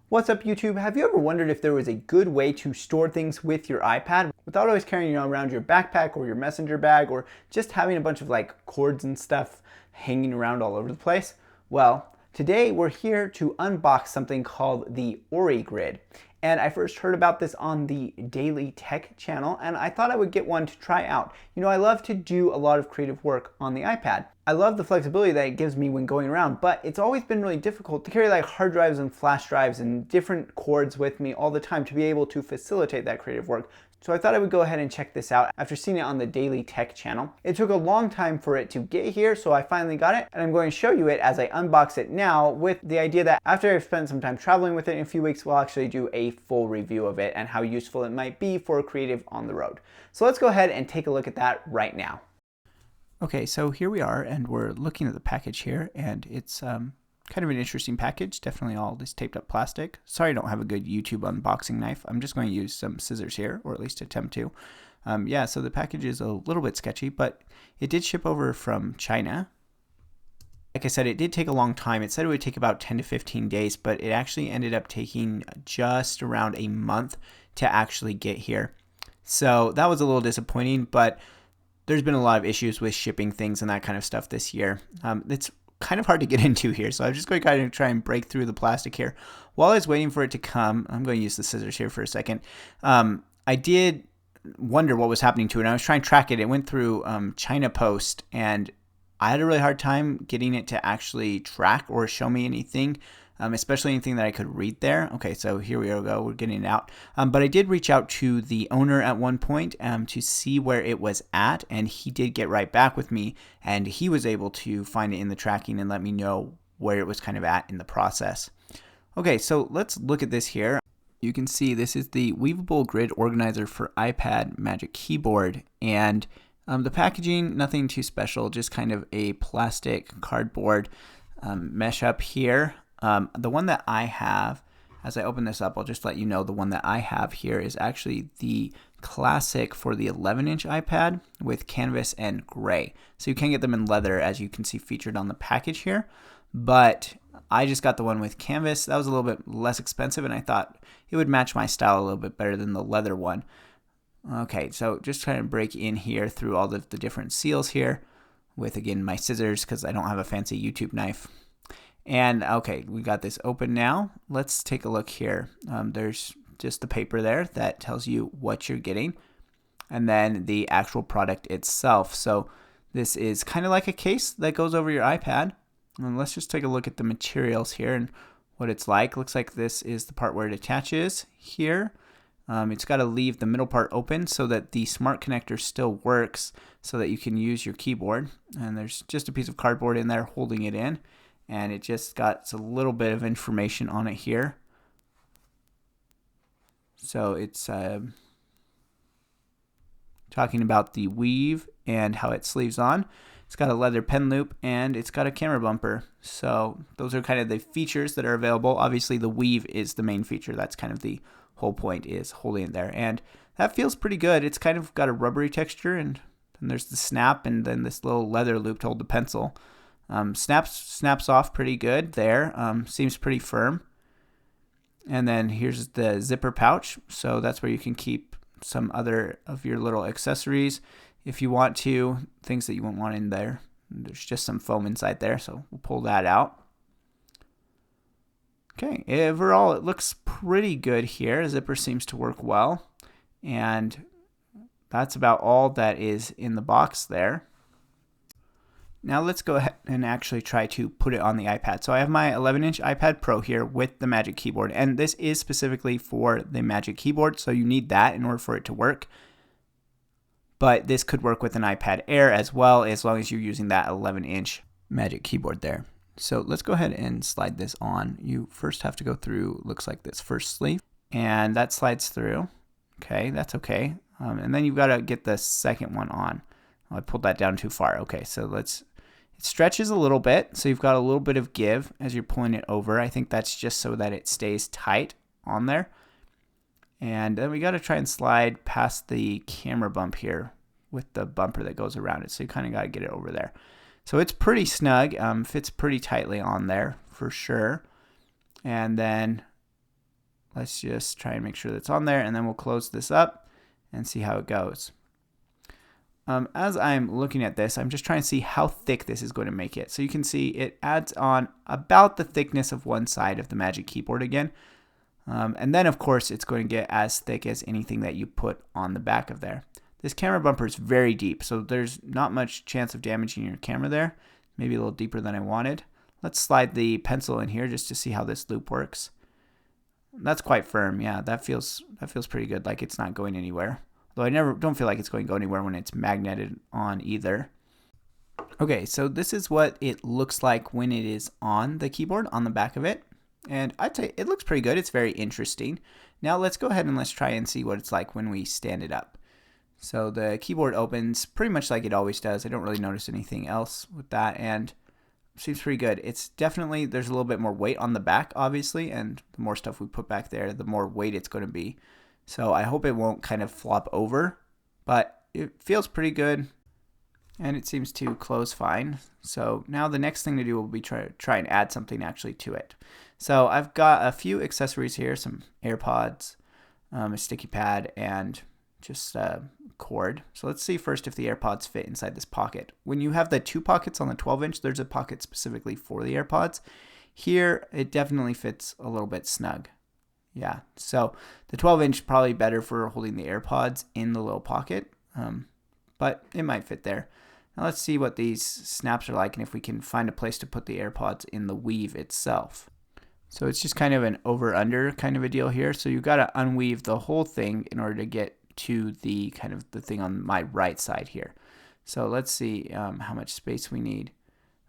What's up YouTube? Have you ever wondered if there was a good way to store things with your iPad without always carrying around your backpack or your messenger bag or just having a bunch of cords and stuff hanging around all over the place? Well, today we're here to unbox something called the ori-Grid. And I first heard about this on the Daily Tech channel, and I thought I would get one to try out. You know, I love to do a lot of creative work on the iPad. I love the flexibility that it gives me when going around, but it's always been really difficult to carry hard drives and flash drives and different cords with me all the time to be able to facilitate that creative work. So I thought I would go ahead and check this out after seeing it on the Daily Tech channel. It took a long time for it to get here, so I finally got it, and I'm going to show you it as I unbox it now, with the idea that after I've spent some time traveling with it in a few weeks, we'll actually do a full review of it and how useful it might be for a creative on the road. So let's go ahead and take a look at that right now. Okay, so here we are, and we're looking at the package here, and it's kind of an interesting package. Definitely all this taped up plastic. Sorry I don't have a good YouTube unboxing knife. I'm just going to use some scissors here, or at least attempt to. Yeah, so the package is a little bit sketchy, but it did ship over from China. Like I said, it did take a long time. It said it would take about 10 to 15 days, but it actually ended up taking just around a month to actually get here. So that was a little disappointing, but there's been a lot of issues with shipping things and that kind of stuff this year. It's kind of hard to get into here, so I'm just going to kind of try and break through the plastic here. While I was waiting for it to come, I'm going to use the scissors here for a second. I did wonder what was happening to it. I was trying to track it. It went through China Post, and I had a really hard time getting it to actually track or show me anything. Especially anything that I could read there. Okay, so here we go, we're getting it out. But I did reach out to the owner at one point to see where it was at, and he did get right back with me, and he was able to find it in the tracking and let me know where it was kind of at in the process. Okay, so let's look at this here. You can see this is the Weavable Grid Organizer for iPad Magic Keyboard, and the packaging, nothing too special, just kind of a plastic cardboard mesh up here. The one that I have, as I open this up, I'll just let you know the one that I have here is actually the classic for the 11-inch iPad with canvas and gray. So you can get them in leather, as you can see featured on the package here. But I just got the one with canvas. That was a little bit less expensive, and I thought it would match my style a little bit better than the leather one. Okay, so just trying to break in here through all the different seals here with, again, my scissors because I don't have a fancy YouTube knife. And okay, we got this open now. Let's take a look here. There's just the paper there that tells you what you're getting, and then the actual product itself. So this is kind of like a case that goes over your iPad. And let's just take a look at the materials here and what it's like. Looks like this is the part where it attaches here. It's got to leave the middle part open so that the smart connector still works so that you can use your keyboard. And there's just a piece of cardboard in there holding it in. And it just got a little bit of information on it here. So it's talking about the weave and how it sleeves on. It's got a leather pen loop, and it's got a camera bumper. So those are kind of the features that are available. Obviously the weave is the main feature. That's kind of the whole point, is holding it there. And that feels pretty good. It's kind of got a rubbery texture, and then there's the snap, and then this little leather loop to hold the pencil. Snaps off pretty good there. Seems pretty firm. And then here's the zipper pouch. So that's where you can keep some other of your little accessories if you want to, things that you won't want in there. There's just some foam inside there, so we'll pull that out. Okay, overall it looks pretty good here. The zipper seems to work well. And that's about all that is in the box there. Now let's go ahead and actually try to put it on the iPad. So I have my 11-inch iPad Pro here with the Magic Keyboard, and this is specifically for the Magic Keyboard, so you need that in order for it to work. But this could work with an iPad Air as well, as long as you're using that 11-inch Magic Keyboard there. So let's go ahead and slide this on. You first have to go through, looks like this first sleeve, and that slides through. Okay, that's okay. And then you've got to get the second one on. Oh, I pulled that down too far. Okay, so it stretches a little bit, so you've got a little bit of give as you're pulling it over. I think that's just so that it stays tight on there. And then we got to try and slide past the camera bump here with the bumper that goes around it. So you kind of got to get it over there. So it's pretty snug, fits pretty tightly on there for sure. And then let's just try and make sure that's on there, and then we'll close this up and see how it goes. As I'm looking at this, I'm just trying to see how thick this is going to make it. So you can see it adds on about the thickness of one side of the Magic Keyboard again. And then of course it's going to get as thick as anything that you put on the back of there. This camera bumper is very deep, so there's not much chance of damaging your camera there. Maybe a little deeper than I wanted. Let's slide the pencil in here just to see how this loop works. That's quite firm. Yeah, that feels pretty good, like it's not going anywhere. Though I don't feel like it's going to go anywhere when it's magneted on either. Okay, so this is what it looks like when it is on the keyboard, on the back of it. And I'd say it looks pretty good. It's very interesting. Now let's go ahead and let's try and see what it's like when we stand it up. So the keyboard opens pretty much like it always does. I don't really notice anything else with that, and it seems pretty good. It's definitely, there's a little bit more weight on the back, obviously, and the more stuff we put back there, the more weight it's going to be. So I hope it won't kind of flop over, but it feels pretty good and it seems to close fine. So now the next thing to do will be try and add something actually to it. So I've got a few accessories here, some AirPods, a sticky pad, and just a cord. So let's see first if the AirPods fit inside this pocket. When you have the 2 pockets on the 12-inch, there's a pocket specifically for the AirPods. Here it definitely fits a little bit snug. Yeah, so the 12-inch probably better for holding the AirPods in the little pocket, but it might fit there. Now let's see what these snaps are like and if we can find a place to put the AirPods in the weave itself. So it's just kind of an over-under kind of a deal here. So you've got to unweave the whole thing in order to get to the kind of the thing on my right side here. So let's see how much space we need.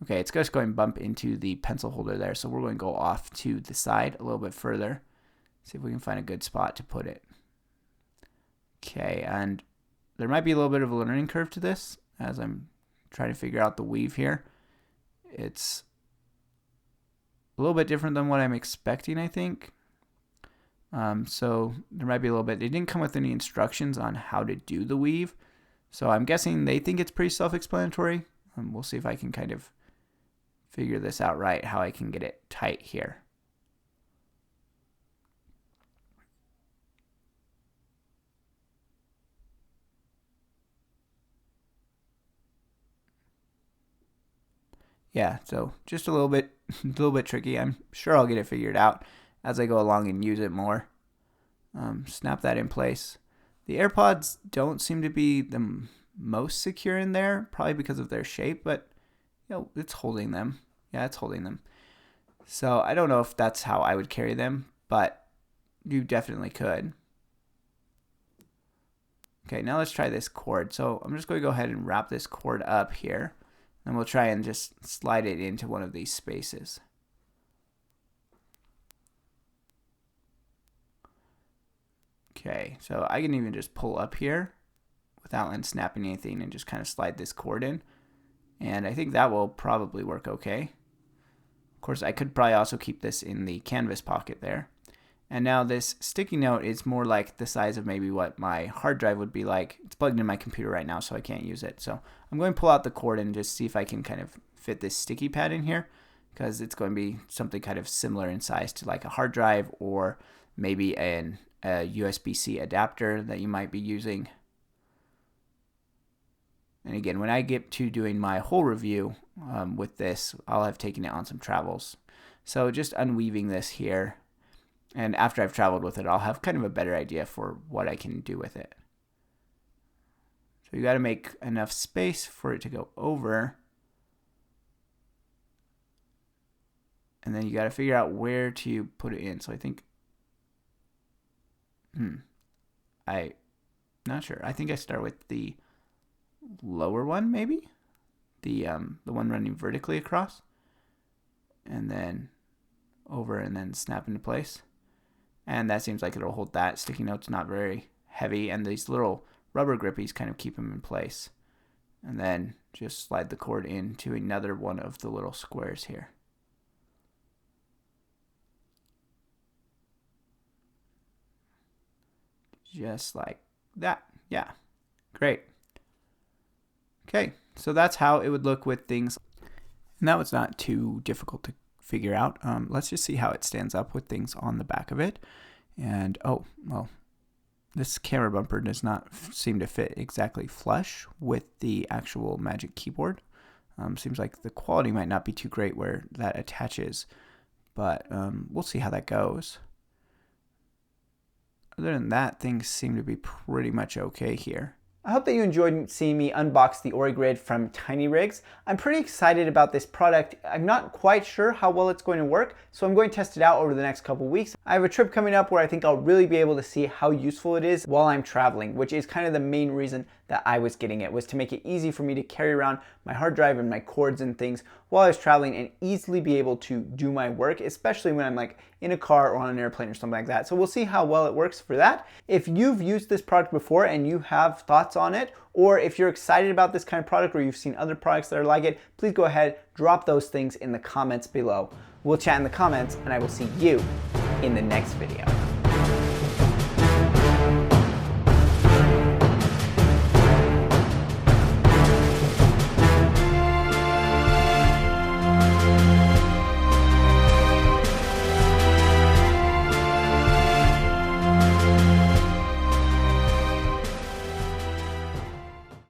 Okay, it's just going to bump into the pencil holder there, so we're going to go off to the side a little bit further. See if we can find a good spot to put it. Okay, and there might be a little bit of a learning curve to this as I'm trying to figure out the weave here. It's a little bit different than what I'm expecting, I think. So there might be a little bit. It didn't come with any instructions on how to do the weave, so I'm guessing they think it's pretty self-explanatory. We'll see if I can kind of figure this out right, how I can get it tight here. Yeah, so just a little bit tricky. I'm sure I'll get it figured out as I go along and use it more. Snap that in place. The AirPods don't seem to be the most secure in there, probably because of their shape, but you know, it's holding them. Yeah, it's holding them. So I don't know if that's how I would carry them, but you definitely could. Okay, now let's try this cord. So I'm just going to go ahead and wrap this cord up here. And we'll try and just slide it into one of these spaces. Okay, so I can even just pull up here without unsnapping anything and just kind of slide this cord in. And I think that will probably work okay. Of course, I could probably also keep this in the canvas pocket there. And now this sticky note is more like the size of maybe what my hard drive would be like. It's plugged in my computer right now, so I can't use it. So I'm going to pull out the cord and just see if I can kind of fit this sticky pad in here, because it's going to be something kind of similar in size to like a hard drive or maybe a USB-C adapter that you might be using. And again, when I get to doing my whole review with this, I'll have taken it on some travels. So just unweaving this here. And after I've traveled with it, I'll have kind of a better idea for what I can do with it. So you got to make enough space for it to go over. And then you got to figure out where to put it in. So I think, I'm not sure. I think I start with the lower one, maybe? The one running vertically across. And then over and then snap into place. And that seems like it'll hold that. Sticky note's not very heavy, and these little rubber grippies kind of keep them in place. And then just slide the cord into another one of the little squares here. Just like that. Yeah, great. Okay, so that's how it would look with things. And that was not too difficult to figure out. Let's just see how it stands up with things on the back of it. And oh, well, this camera bumper does not seem to fit exactly flush with the actual Magic Keyboard. Seems like the quality might not be too great where that attaches, but we'll see how that goes. Other than that, things seem to be pretty much okay here. I hope that you enjoyed seeing me unbox the ori-Grid from Tiny Rigs. I'm pretty excited about this product. I'm not quite sure how well it's going to work, so I'm going to test it out over the next couple weeks. I have a trip coming up where I think I'll really be able to see how useful it is while I'm traveling, which is kind of the main reason that I was getting it, was to make it easy for me to carry around my hard drive and my cords and things while I was traveling and easily be able to do my work, especially when I'm like in a car or on an airplane or something like that. So we'll see how well it works for that. If you've used this product before and you have thoughts on it, or if you're excited about this kind of product or you've seen other products that are like it, please go ahead, drop those things in the comments below. We'll chat in the comments and I will see you in the next video.